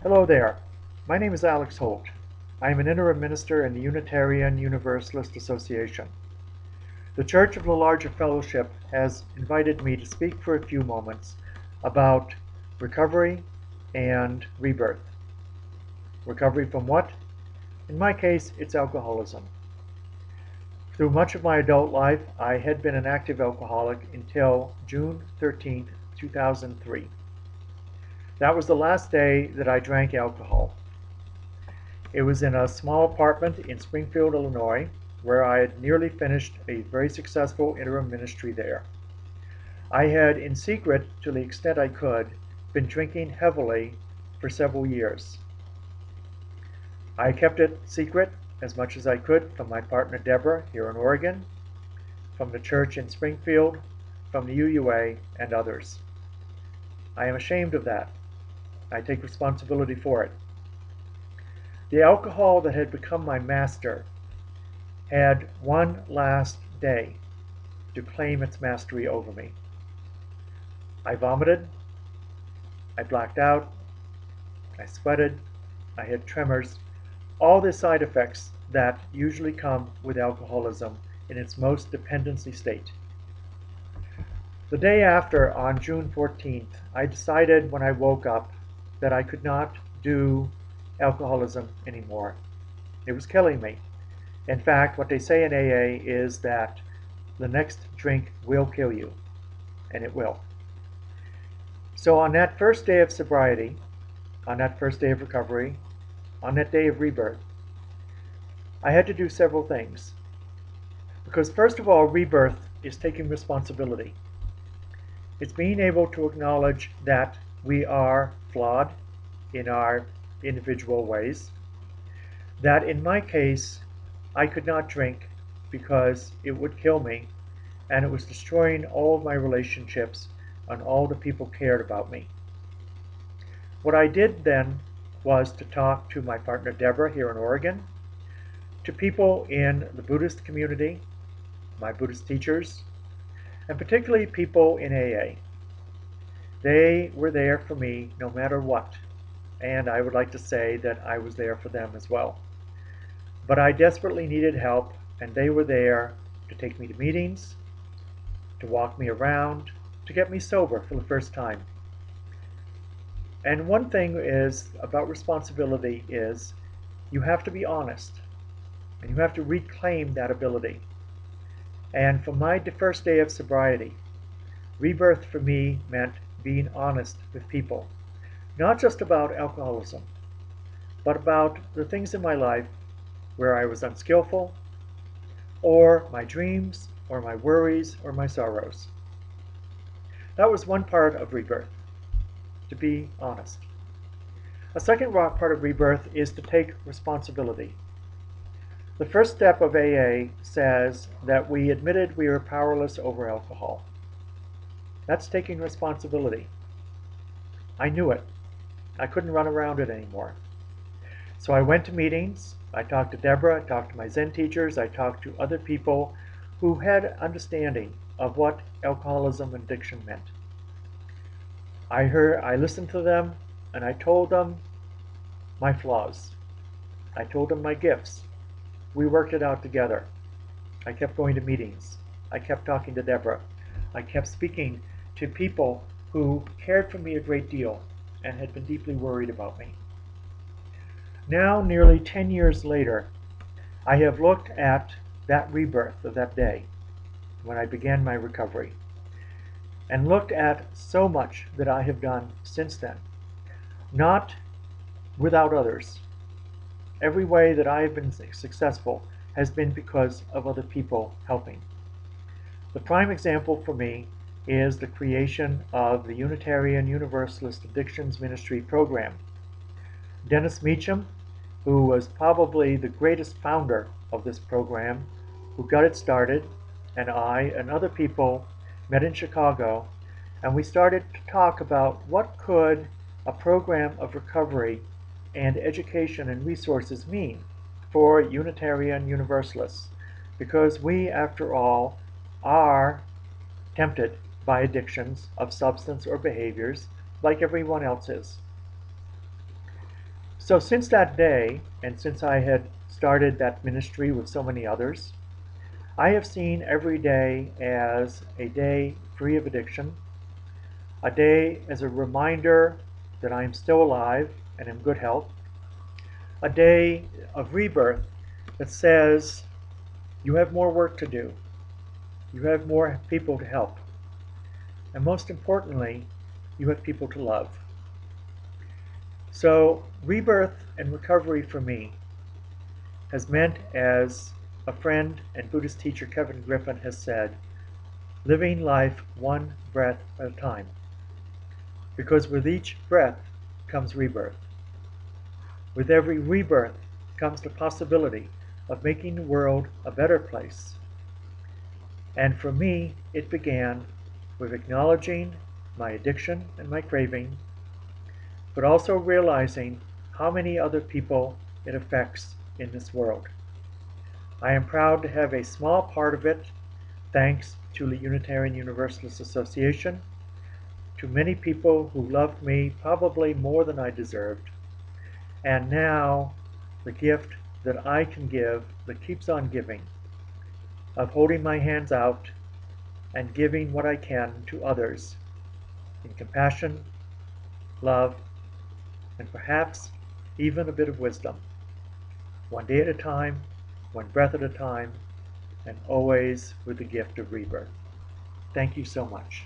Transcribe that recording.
Hello there. My name is Alex Holt. I am an interim minister in the Unitarian Universalist Association. The Church of the Larger Fellowship has invited me to speak for a few moments about recovery and rebirth. Recovery from what? In my case, it's alcoholism. Through much of my adult life, I had been an active alcoholic until June 13th, 2003. That was the last day that I drank alcohol. It was in a small apartment in Springfield, Illinois, where I had nearly finished a very successful interim ministry there. I had, in secret, to the extent I could, been drinking heavily for several years. I kept it secret as much as I could from my partner Deborah here in Oregon, from the church in Springfield, from the UUA, and others. I am ashamed of that. I take responsibility for it. The alcohol that had become my master had one last day to claim its mastery over me. I vomited, I blacked out, I sweated, I had tremors, all the side effects that usually come with alcoholism in its most dependency state. The day after, on June 14th, I decided when I woke up that I could not do alcoholism anymore. It was killing me. In fact, what they say in AA is that the next drink will kill you, and it will. So on that first day of sobriety, on that first day of recovery, on that day of rebirth, I had to do several things. Because first of all, rebirth is taking responsibility. It's being able to acknowledge that we are flawed in our individual ways. That in my case, I could not drink because it would kill me and it was destroying all of my relationships and all the people cared about me. What I did then was to talk to my partner Deborah here in Oregon, to people in the Buddhist community, my Buddhist teachers, and particularly people in AA. They were there for me no matter what, and I would like to say that I was there for them as well. But I desperately needed help, and they were there to take me to meetings, to walk me around, to get me sober for the first time. And one thing is about responsibility is you have to be honest, and you have to reclaim that ability. And for my first day of sobriety, rebirth for me meant being honest with people, not just about alcoholism, but about the things in my life where I was unskillful, or my dreams, or my worries, or my sorrows. That was one part of rebirth, to be honest. A second part of rebirth is to take responsibility. The first step of AA says that we admitted we were powerless over alcohol. That's taking responsibility. I knew it. I couldn't run around it anymore. So I went to meetings, I talked to Deborah, I talked to my Zen teachers, I talked to other people who had understanding of what alcoholism and addiction meant. I listened to them, and I told them my flaws. I told them my gifts. We worked it out together. I kept going to meetings. I kept talking to Deborah. I kept speaking to people who cared for me a great deal and had been deeply worried about me. Now, nearly 10 years later, I have looked at that rebirth of that day when I began my recovery and looked at so much that I have done since then, not without others. Every way that I have been successful has been because of other people helping. The prime example for me is the creation of the Unitarian Universalist Addictions Ministry program. Dennis Meacham, who was probably the greatest founder of this program, who got it started, and I and other people met in Chicago, and we started to talk about what could a program of recovery and education and resources mean for Unitarian Universalists, because we, after all, are tempted by addictions of substance or behaviors like everyone else is. So since that day, and since I had started that ministry with so many others, I have seen every day as a day free of addiction, a day as a reminder that I am still alive and in good health, a day of rebirth that says you have more work to do, you have more people to help, and most importantly, you have people to love. So, rebirth and recovery for me has meant, as a friend and Buddhist teacher Kevin Griffin has said, living life one breath at a time. Because with each breath comes rebirth. With every rebirth comes the possibility of making the world a better place. And for me, it began with acknowledging my addiction and my craving, but also realizing how many other people it affects in this world. I am proud to have a small part of it, thanks to the Unitarian Universalist Association, to many people who loved me probably more than I deserved, and now the gift that I can give, that keeps on giving, of holding my hands out and giving what I can to others in compassion, love, and perhaps even a bit of wisdom. One day at a time, one breath at a time, and always with the gift of rebirth. Thank you so much.